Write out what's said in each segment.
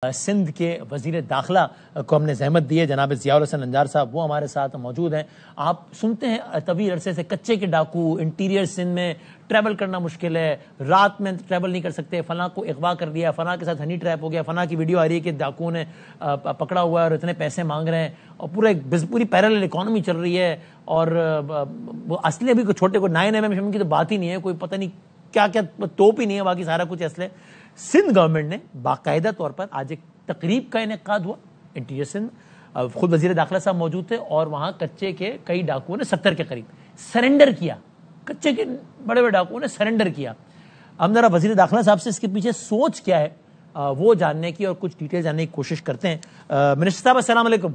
سندھ کے وزیر داخلہ کو ہم نے زحمت دی ہے، جناب ضیاء الحسن نجار صاحب، وہ ہمارے ساتھ موجود ہیں۔ آپ سنتے ہیں طویل عرصے سے کچے کے ڈاکو انٹیریئر سندھ میں ٹریول کرنا مشکل ہے، رات میں ٹریول نہیں کر سکتے، فلاں کو اغوا کر دیا، فلاں کے ساتھ ہنی ٹریپ ہو گیا، فلاں کی ویڈیو آ رہی ہے کہ ڈاکو نے پکڑا ہوا ہے اور اتنے پیسے مانگ رہے ہیں، اور پوری پیرالل اکانومی چل رہی ہے، اور وہ اصلے بھی چھوٹے کو 9mm کی تو بات ہی نہیں ہے، کوئی پتہ نہیں کیا کیا توپ ہی نہیں ہے، باقی سارا کچھ اسلحے۔ سندھ گورنمنٹ نے باقاعدہ طور پر آج ایک تقریب کا انعقاد ہوا انٹیریئر سندھ، خود وزیر داخلہ صاحب موجود تھے، اور وہاں کچے کے کئی ڈاکوؤں نے 70 کے قریب سرنڈر کیا، کچے کے بڑے بڑے ڈاکوؤں نے سرنڈر کیا۔ ہم ذرا وزیر داخلہ صاحب سے اس کے پیچھے سوچ کیا ہے وہ جاننے کی اور کچھ ڈیٹیل جاننے کی کوشش کرتے ہیں۔ منسٹر صاحب السلام علیکم۔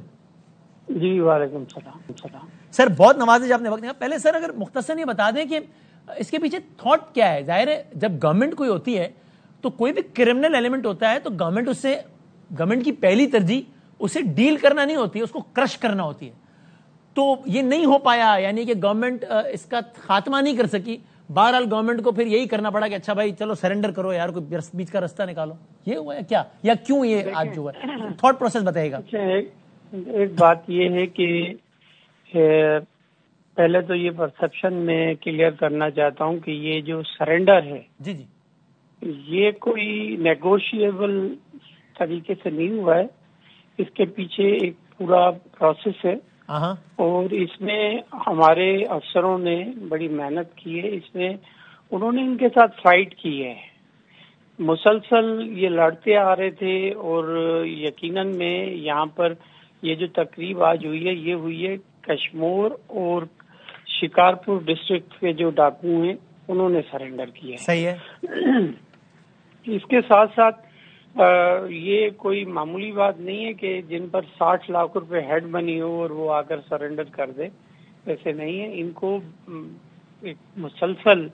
جی وعلیکم السلام۔ سر بہت نوازش آپ نے وقت دیا، پہلے سر اگر مختصر یہ بتا دیں کہ اس کے پیچھے تھاٹ کیا ہے؟ ظاہر ہے جب گورنمنٹ کوئی ہوتی ہے تو کوئی بھی کرمنل ایلیمنٹ ہوتا ہے تو گورنمنٹ کی پہلی ترجیح اسے ڈیل کرنا نہیں ہوتی ہے، اس کو کرش کرنا ہوتی ہے، تو یہ نہیں ہو پایا، یعنی کہ گورنمنٹ اس کا خاتمہ نہیں کر سکی، بہرحال گورنمنٹ کو پھر یہی کرنا پڑا کہ اچھا بھائی چلو سرنڈر کرو یار، کوئی بیچ کا رستہ نکالو، یہ ہوا ہے کیا یا کیوں یہ آج جو ہے تھاٹ پروسیس بتائیے گا۔ ایک بات یہ ہے کہ پہلے تو یہ پرسپشن میں کلیئر کرنا چاہتا ہوں کہ یہ جو سرنڈر ہے جی جی یہ کوئی نیگوشیبل طریقے سے نہیں ہوا ہے، اس کے پیچھے ایک پورا پروسیس ہے، اور اس میں ہمارے افسروں نے بڑی محنت کی ہے، اس میں انہوں نے ان کے ساتھ فائٹ کی ہے، مسلسل یہ لڑتے آ رہے تھے، اور یقیناً میں یہاں پر یہ جو تقریب آج ہوئی ہے یہ ہوئی ہے کشمور اور شکارپور ڈسٹرکٹ کے جو ڈاکو ہیں انہوں نے سرنڈر کیا ہے۔ صحیح ہے۔ اس کے ساتھ ساتھ یہ کوئی معمولی بات نہیں ہے کہ جن پر 60 لاکھ روپے ہیڈ منی ہو اور وہ آ کر سرنڈر کر دے، ایسے نہیں ہے، ان کو ایک مسلسل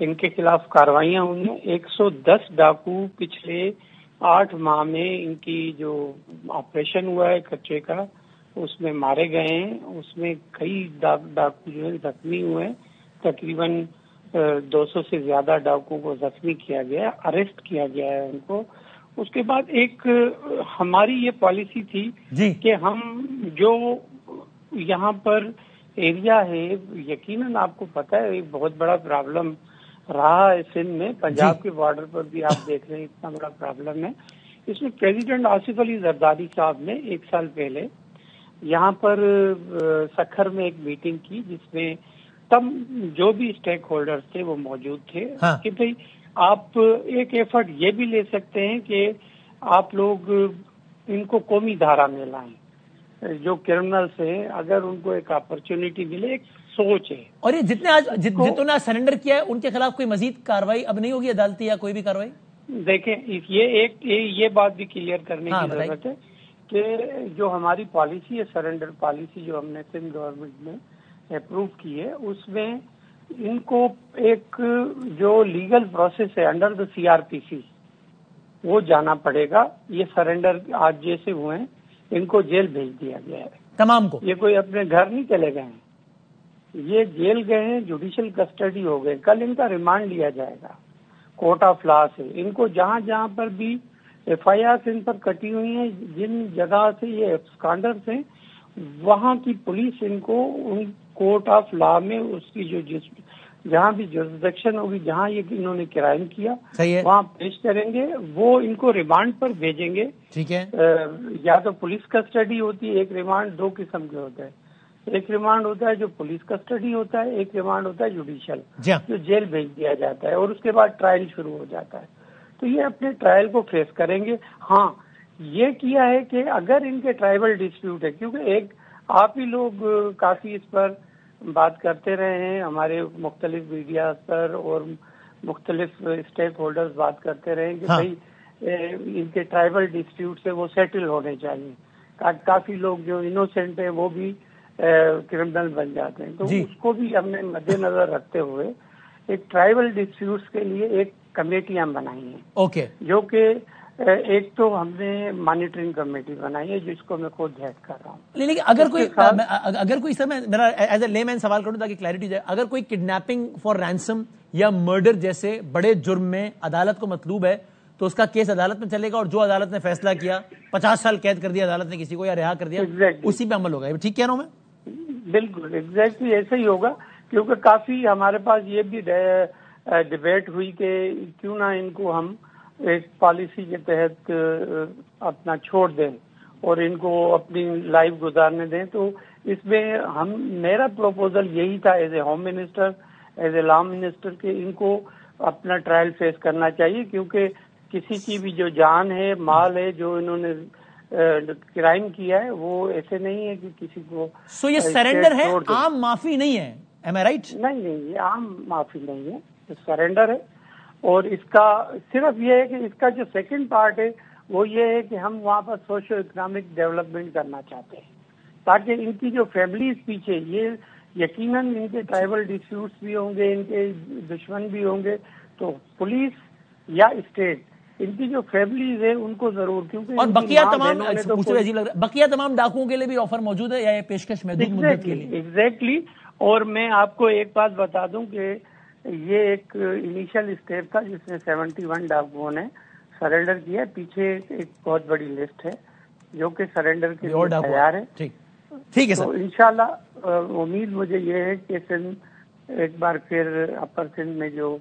ان کے خلاف کاروائیاں ہوئی ہیں۔ 110 ڈاکو پچھلے 8 ماہ میں ان کی جو آپریشن ہوا ہے کچے کا اس میں مارے گئے ہیں، اس میں کئی ڈاکو جو ہے زخمی ہوئے ہیں، تقریباً 200 سے زیادہ ڈاکو کو زخمی کیا گیا، اریسٹ کیا گیا ہے ان کو۔ اس کے بعد ایک ہماری یہ پالیسی تھی کہ ہم جو یہاں پر ایریا ہے، یقیناً آپ کو پتہ ہے ایک بہت بڑا پرابلم رہا ہے سندھ میں، پنجاب کے بارڈر پر بھی آپ دیکھ رہے ہیں اتنا بڑا پرابلم ہے۔ اس میں پریزیڈنٹ آصف علی زرداری صاحب نے 1 سال پہلے یہاں پر سکھر میں ایک میٹنگ کی جس میں تب جو بھی اسٹیک ہولڈرز تھے وہ موجود تھے کہ بھئی آپ ایک ایفرٹ یہ بھی لے سکتے ہیں کہ آپ لوگ ان کو قومی دھارا میں لائیں، جو کرمنلز ہیں اگر ان کو ایک اپرچونٹی ملے، ایک سوچ ہے۔ اور یہ جتنے نے سرنڈر کیا ہے ان کے خلاف کوئی مزید کاروائی اب نہیں ہوگی عدالتی یا کوئی بھی کاروائی؟ دیکھیں یہ بات بھی کلیئر کرنے کی ضرورت ہے کہ جو ہماری پالیسی ہے، سرنڈر پالیسی جو ہم نے سندھ گورنمنٹ میں اپروو کی ہے، اس میں ان کو ایک جو لیگل پروسیس ہے انڈر دا CRPC وہ جانا پڑے گا۔ یہ سرنڈر آج جیسے ہوئے ہیں ان کو جیل بھیج دیا گیا ہے تمام کو، یہ کوئی اپنے گھر نہیں چلے گئے ہیں، یہ جیل گئے ہیں، جوڈیشل کسٹڈی ہو گئے، کل ان کا ریمانڈ لیا جائے گا کورٹ آف لا سے۔ ان کو جہاں جہاں پر بھی FIR ان پر کٹی ہوئی ہیں، جن جگہ سے یہ ایبسکانڈرز ہیں، وہاں کی پولیس ان کو ان کورٹ آف لا میں اس کی جہاں بھی جورسڈکشن ہوگی، جہاں یہ انہوں نے کرائم کیا وہاں پیش کریں گے، وہ ان کو ریمانڈ پر بھیجیں گے۔ ٹھیک ہے، یا تو پولیس کسٹڈی ہوتی ہے، ایک ریمانڈ 2 قسم کے ہوتا ہے، ایک ریمانڈ ہوتا ہے جو پولیس کسٹڈی ہوتا ہے، ایک ریمانڈ ہوتا ہے جوڈیشل جو جیل بھیج دیا جاتا ہے، اور اس کے بعد ٹرائل شروع ہو جاتا ہے۔ تو یہ اپنے ٹرائل کو فیس کریں گے۔ ہاں یہ کیا ہے کہ اگر ان کے ٹرائبل ڈسپیوٹ ہے، کیونکہ ایک آپ ہی لوگ کافی اس پر بات کرتے رہے ہیں، ہمارے مختلف میڈیا پر اور مختلف اسٹیک ہولڈرز بات کرتے رہے کہ بھائی ان کے ٹرائبل ڈسپیوٹ سے وہ سیٹل ہونے چاہیے، کافی لوگ جو انوسینٹ ہیں وہ بھی کرمنل بن جاتے ہیں، تو اس کو بھی ہم نے مد نظر رکھتے ہوئے ایک ٹرائبل ڈسپیوٹس کے لیے ایک کمیٹیاں بنائی ہیں، جو کہ ایک تو ہم نے مانیٹرنگ کمیٹی بنائی ہے جس کو میں خود ہیڈ کر رہا ہوں۔ لیکن اگر کوئی سر میں میرا ایز اے لے مین سوال کروں تاکہ کلیئرٹی جائے، اگر کوئی کڈنیپنگ فار رینسم یا مرڈر جیسے بڑے جرم میں عدالت کو مطلوب ہے تو اس کا کیس عدالت میں چلے گا اور جو عدالت نے فیصلہ کیا 50 سال قید کر دیا عدالت نے کسی کو یا رہا کر دیا اسی پہ عمل ہوگا. ٹھیک کہہ رہا ہوں میں؟ بالکل ایگزیکٹلی ایسا ہی ہوگا، کیونکہ کافی ہمارے پاس یہ بھی ڈبیٹ ہوئی کہ کیوں نہ ان کو ہم ایک پالیسی کے تحت اپنا چھوڑ دیں اور ان کو اپنی لائف گزارنے دیں. تو اس میں میرا پروپوزل یہی تھا as a home minister, as a law minister, کہ ان کو اپنا ٹرائل فیس کرنا چاہیے، کیونکہ کسی کی بھی جو جان ہے، مال ہے، جو انہوں نے کرائم کیا ہے، وہ ایسے نہیں ہے کہ کسی کو سو یہ سرنڈر ہے، عام معافی نہیں ہے. Am I right؟ نہیں، یہ عام معافی نہیں ہے، یہ سرنڈر ہے. اور اس کا صرف یہ ہے کہ اس کا جو سیکنڈ پارٹ ہے وہ یہ ہے کہ ہم وہاں پر سوشو اکنامک ڈیولپمنٹ کرنا چاہتے ہیں، تاکہ ان کی جو فیملیز پیچھے، یہ یقیناً ان کے ٹرائبل ڈسپیوٹس بھی ہوں گے، ان کے دشمن بھی ہوں گے، تو پولیس یا اسٹیٹ ان کی جو فیملیز ہیں ان کو ضرور، کیونکہ اور بقیہ تمام عجیب لگ رہا ہے، بقیہ تمام ڈاکوؤں کے لیے بھی آفر موجود ہے یا یہ پیشکش محدود مدت کے لیے؟ ایگزیکٹلی. اور میں آپ کو ایک بات بتا دوں کہ یہ ایک انیشل اسٹیپ تھا جس میں 71 ڈاکوؤں نے سرنڈر کیا. پیچھے ایک بہت بڑی لسٹ ہے جو کہ سرنڈر کے لیے تیار ہے. ٹھیک ہے سر. تو انشاءاللہ امید مجھے یہ ہے کہ سندھ ایک بار پھر اپر سندھ میں جو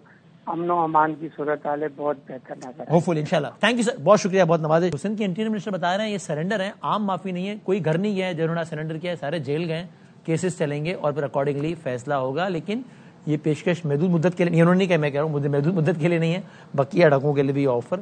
امن و امان کی صورتحال ہے بہت بہتر نظر ہے. ہوپ فل انشاءاللہ. تھینک یو سر، بہت شکریہ، بہت نوازش. سندھ کے انٹیریئر منسٹر بتا رہے ہیں یہ سرنڈر ہے، عام معافی نہیں ہے. کوئی گھر نہیں گیا ہے جنہوں نے سرنڈر کیا ہے، سارے جیل گئے، کیسز چلیں گے اور پھر اکارڈنگلی فیصلہ ہوگا. لیکن یہ پیشکش محدود مدت کے لیے، انہوں نے نہیں کہا، میں کہہ رہا ہوں محدود مدت کے لیے نہیں ہے، بقیہ ڈاکوؤں کے لیے بھی آفر